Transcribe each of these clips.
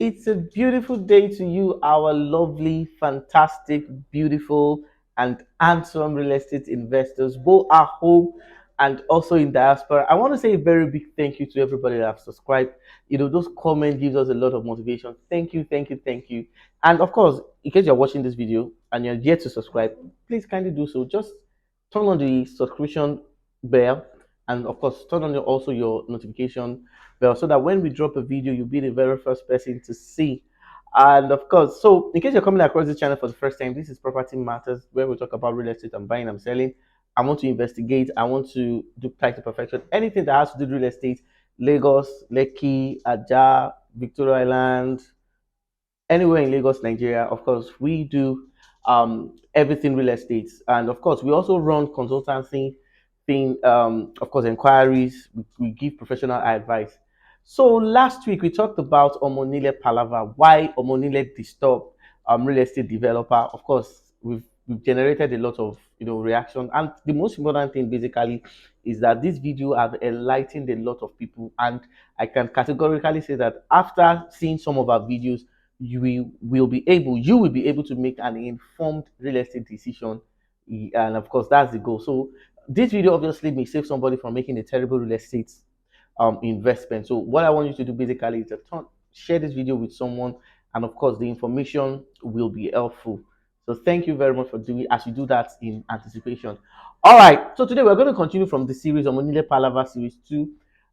It's a beautiful day to you, our lovely, fantastic, beautiful, and handsome real estate investors, both at home and also in diaspora. I want to say a very big thank you to everybody that have subscribed. Those comments gives us a lot of motivation. Thank you, thank you, thank you. And of course, in case you're watching this video and you're yet to subscribe, please kindly do so. Just turn on the subscription bell, and of course, turn on also your notification bell so that when we drop a video, you'll be the very first person to see. And of course, so in case you're coming across this channel for the first time, this is Property Matters, where we talk about real estate and buying and selling. I want to investigate, I want to do title perfection, anything that has to do with real estate, Lagos, Lekki, Aja, Victoria Island, anywhere in Lagos, Nigeria. Of course, we do everything real estate, and of course, we also run consultancy thing. Of course, inquiries. We give professional advice. So last week we talked about Onile Palava, why Onile disturbed real estate developer. Of course, we've generated a lot of reaction, and the most important thing basically is that this video have enlightened a lot of people, and I can categorically say that after seeing some of our videos, you will be able to make an informed real estate decision, and of course that's the goal. So this video obviously may save somebody from making a terrible real estate investment. So what I want you to do basically is to share this video with someone, and of course the information will be helpful. So thank you very much for doing as you do that in anticipation. All right, so today we're going to continue from the series on Onile Palava series 2,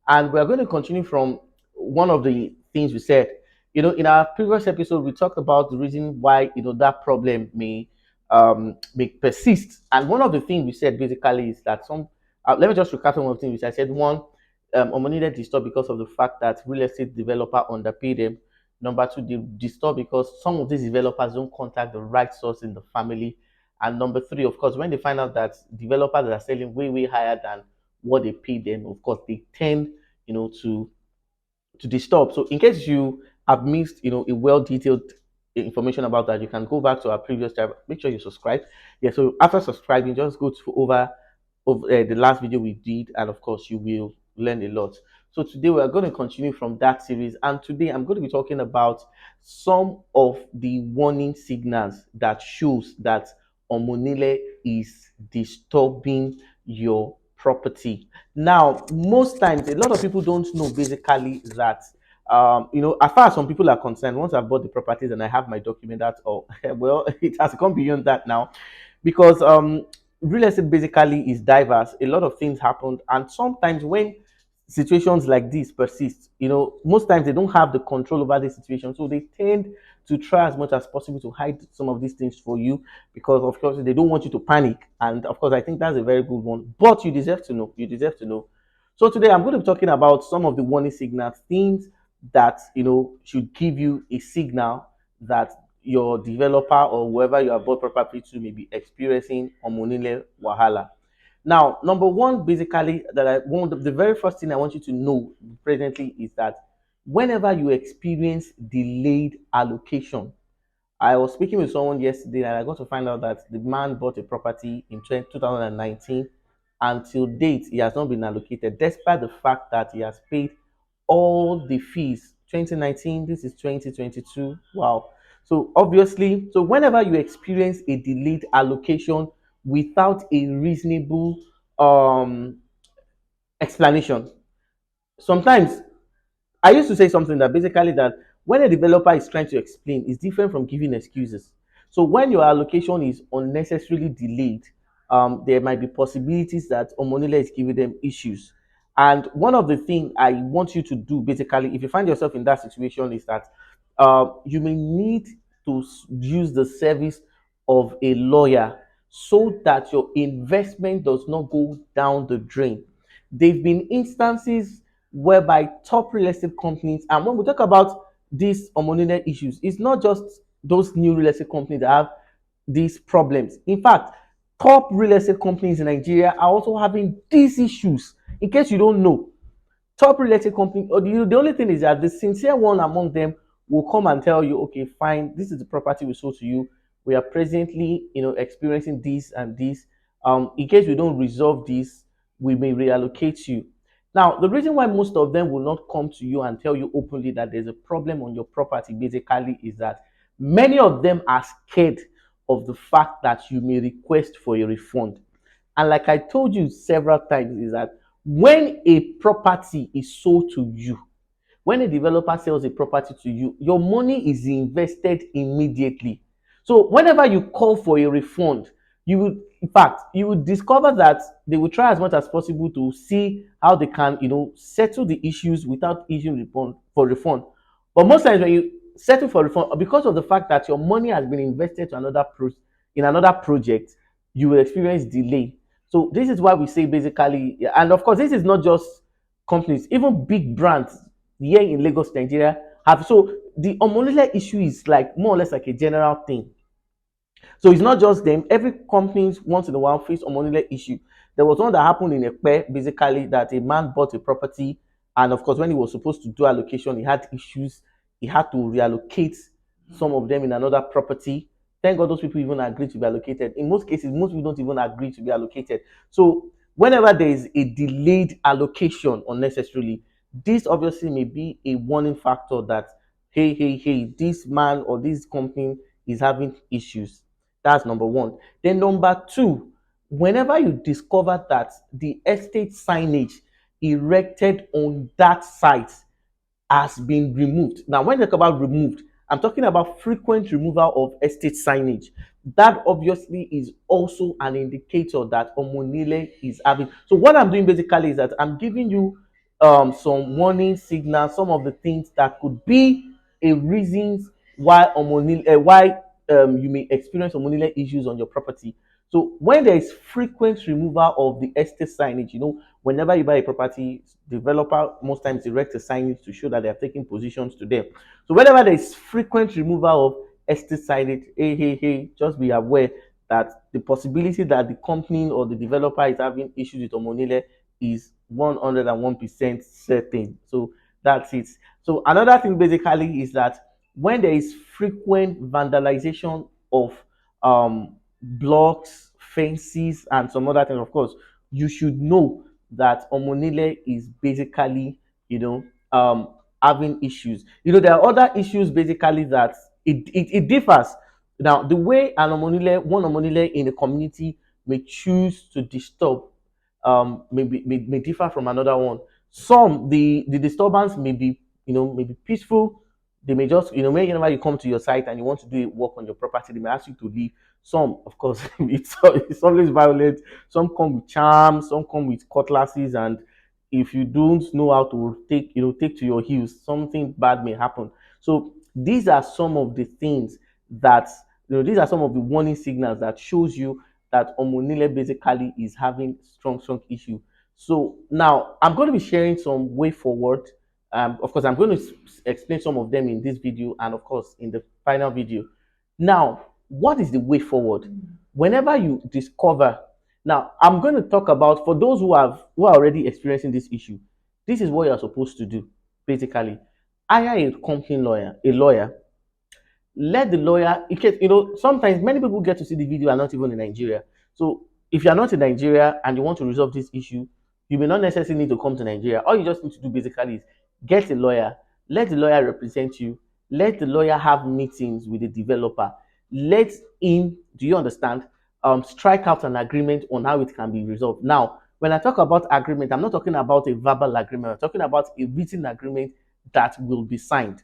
and we're going to continue from one of the things we said. In our previous episode, we talked about the reason why that problem may persist. And one of the things we said basically is that let me just recap one of the things we said. I said one, Omonide disturbed because of the fact that real estate developer underpaid them. Number two, they disturb because some of these developers don't contact the right source in the family. And number three, of course, when they find out that developers that are selling way, way higher than what they pay them, of course, they tend, to disturb. So in case you have missed, a well-detailed information about that, you can go back to our previous tab. Make sure you subscribe. Yeah. So after subscribing, just go to over the last video we did, and of course, you will learn a lot. So today we are going to continue from that series, and today I'm going to be talking about some of the warning signals that shows that Omonile is disturbing your property. Now, most times, a lot of people don't know basically that as far as some people are concerned, once I've bought the properties and I have my document, that's all. Well, it has gone beyond that now, because real estate basically is diverse. A lot of things happen, and sometimes when situations like this persist, most times they don't have the control over the situation, so they tend to try as much as possible to hide some of these things for you, because of course they don't want you to panic. And of course, I think that's a very good one. But you deserve to know. You deserve to know. So today I'm going to be talking about some of the warning signals, things that should give you a signal that your developer or whoever you have bought property to may be experiencing Omonile Wahala. Now, number one, basically, the very first thing I want you to know presently is that whenever you experience delayed allocation, I was speaking with someone yesterday and I got to find out that the man bought a property in 2019. Until date, he has not been allocated, despite the fact that he has paid all the fees. 2019, this is 2022. Wow. So obviously, so whenever you experience a delayed allocation without a reasonable um explanation, sometimes I used to say something that basically that when a developer is trying to explain, it's different from giving excuses. So when your allocation is unnecessarily delayed, there might be possibilities that Omonile is giving them issues. And one of the things I want you to do, basically, if you find yourself in that situation, is that you may need to use the service of a lawyer so that your investment does not go down the drain. There've been instances whereby top real estate companies, and when we talk about these Omonile issues, it's not just those new real estate companies that have these problems. In fact, top real estate companies in Nigeria are also having these issues. In case you don't know, top real estate company, or the only thing is that the sincere one among them will come and tell you, okay, fine, this is the property we sold to you. We are presently, experiencing this and this. In case we don't resolve this, we may reallocate you. Now, the reason why most of them will not come to you and tell you openly that there's a problem on your property basically is that many of them are scared of the fact that you may request for a refund. And like I told you several times, is that when a property is sold to you, when a developer sells a property to you, your money is invested immediately. So whenever you call for a refund, you will, in fact, you will discover that they will try as much as possible to see how they can, settle the issues without issuing refund for refund. But most times when you settle for refund, because of the fact that your money has been invested to in another project, you will experience delay. So this is why we say basically, and of course, this is not just companies, even big brands here in Lagos, Nigeria have. So the Omonile issue is like more or less like a general thing. So it's not just them. Every company once in a while face Omonile issue. There was one that happened in Ekpe, basically that a man bought a property, and of course, when he was supposed to do allocation, he had issues. He had to reallocate some of them in another property. Thank God those people even agreed to be allocated. In most cases, most people don't even agree to be allocated. So whenever there is a delayed allocation unnecessarily, this obviously may be a warning factor that hey, this man or this company is having issues. That's number one. Then number two, whenever you discover that the estate signage erected on that site has been removed. Now, when I talk about removed, I'm talking about frequent removal of estate signage. That obviously is also an indicator that Omonile is having. So what I'm doing basically is that I'm giving you some warning signals, some of the things that could be a reasons why you may experience Omonile issues on your property. So when there is frequent removal of the estate signage, whenever you buy a property, developer most times erect a signage to show that they are taking positions to them. So whenever there is frequent removal of estate signage, hey, just be aware that the possibility that the company or the developer is having issues with Omonile is 101% certain. So that's it. So another thing basically is that when there is frequent vandalization of blocks, fences, and some other things, of course, you should know that Omonile is basically, having issues. There are other issues basically that it differs. Now, the way one Omonile in a community may choose to disturb may differ from another one. Some the disturbance may be peaceful. They may just, whenever you come to your site and you want to do a work on your property, they may ask you to leave. Some, of course, it's always violent. Some come with charms, some come with cutlasses, and if you don't know how to take to your heels, something bad may happen. So these are some of the things that these are some of the warning signals that shows you that Omonile basically is having strong issue. So now I'm going to be sharing some way forward. Of course, I'm going to explain some of them in this video and of course in the final video. Now, what is the way forward? Whenever you discover, now I'm going to talk about for those who are already experiencing this issue. This is what you're supposed to do. Basically, hire a company lawyer, let the lawyer, in case, sometimes many people get to see the video are not even in Nigeria. So if you're not in Nigeria and you want to resolve this issue, you may not necessarily need to come to Nigeria. All you just need to do basically is get a lawyer, let the lawyer represent you, let the lawyer have meetings with the developer, let him, do you understand, strike out an agreement on how it can be resolved. Now, when I talk about agreement, I'm not talking about a verbal agreement, I'm talking about a written agreement that will be signed.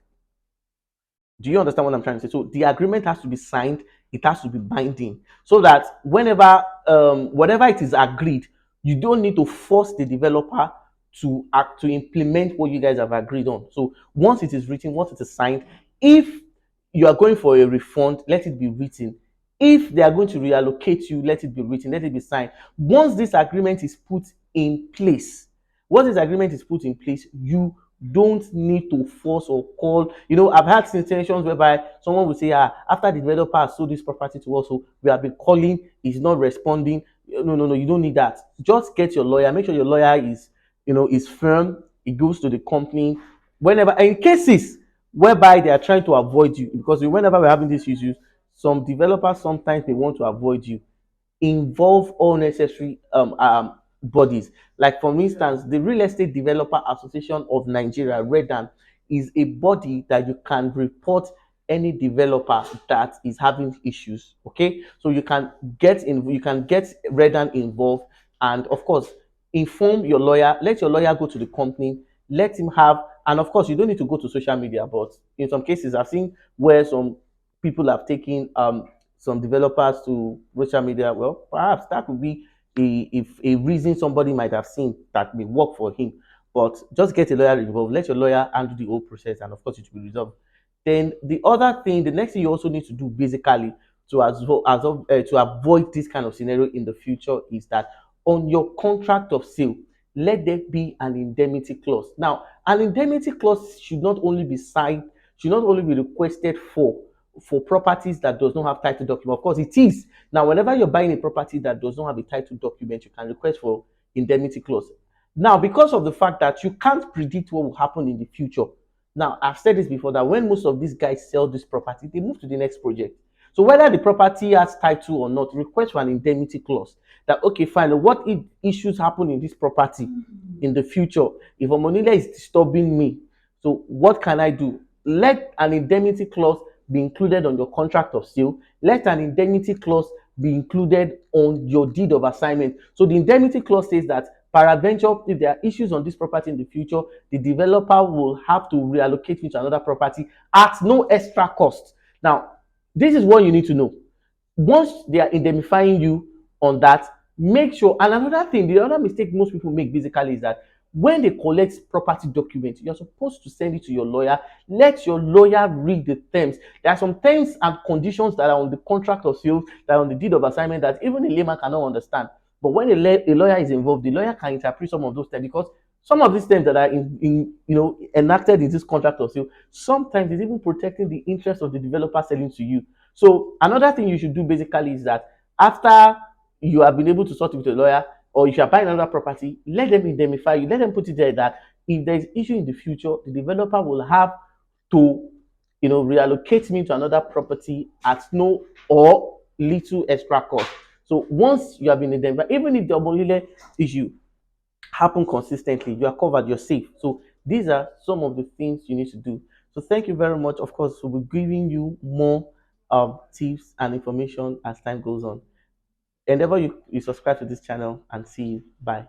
Do you understand what I'm trying to say? So the agreement has to be signed, it has to be binding, so that whatever it is agreed, you don't need to force the developer to implement what you guys have agreed on. So once it is written, once it is signed, if you are going for a refund, let it be written. If they are going to reallocate you, let it be written, let it be signed. Once this agreement is put in place, you don't need to force or call. I've had situations whereby someone will say, after the developer has sold this property to us, so we have been calling, he's not responding. No, you don't need that. Just get your lawyer, make sure your lawyer is firm. It goes to the company whenever, in cases whereby they are trying to avoid you, because whenever we're having these issues, some developers sometimes they want to avoid you, involve all necessary bodies. Like for instance, the Real Estate Developer Association of Nigeria, REDAN, is a body that you can report any developer that is having issues. Okay, so you can get REDAN involved, and of course, inform your lawyer. Let your lawyer go to the company. Let him have, and of course, you don't need to go to social media. But in some cases, I've seen where some people have taken some developers to social media. Well, perhaps that would be a reason somebody might have seen that may work for him. But just get a lawyer involved. Let your lawyer handle the whole process, and of course, it will be resolved. Then the other thing, the next thing you also need to do basically to avoid this kind of scenario in the future is that on your contract of sale, let there be an indemnity clause. Now, an indemnity clause should not only be signed, should not only be requested for properties that does not have title document. Of course, it is. Now, whenever you're buying a property that does not have a title document, you can request for indemnity clause. Now, because of the fact that you can't predict what will happen in the future, now I've said this before that when most of these guys sell this property, they move to the next project. So whether the property has title or not, request for an indemnity clause. That okay, fine. What if issues happen in this property in the future? If Onile is disturbing me, so what can I do? Let an indemnity clause be included on your contract of sale. Let an indemnity clause be included on your deed of assignment. So the indemnity clause says that peradventure, if there are issues on this property in the future, the developer will have to reallocate it to another property at no extra cost. Now, this is what you need to know. Once they are indemnifying you on that, make sure. And another thing, the other mistake most people make basically is that when they collect property documents, you're supposed to send it to your lawyer. Let your lawyer read the terms. There are some terms and conditions that are on the contract of sale, that are on the deed of assignment, that even a layman cannot understand. But when a lawyer is involved, the lawyer can interpret some of those terms, because some of these terms that are enacted in this contract of sale, sometimes it's even protecting the interest of the developer selling to you. So another thing you should do basically is that after you have been able to sort it with a lawyer, or if you are buying another property, let them indemnify you. Let them put it there that if there is issue in the future, the developer will have to, reallocate me to another property at no or little extra cost. So once you have been indemnified, even if the Omonile issue happen consistently, you are covered, you're safe. So these are some of the things you need to do. So thank you very much. Of course, we'll be giving you more tips and information as time goes on. Endeavor you subscribe to this channel, and see you. Bye.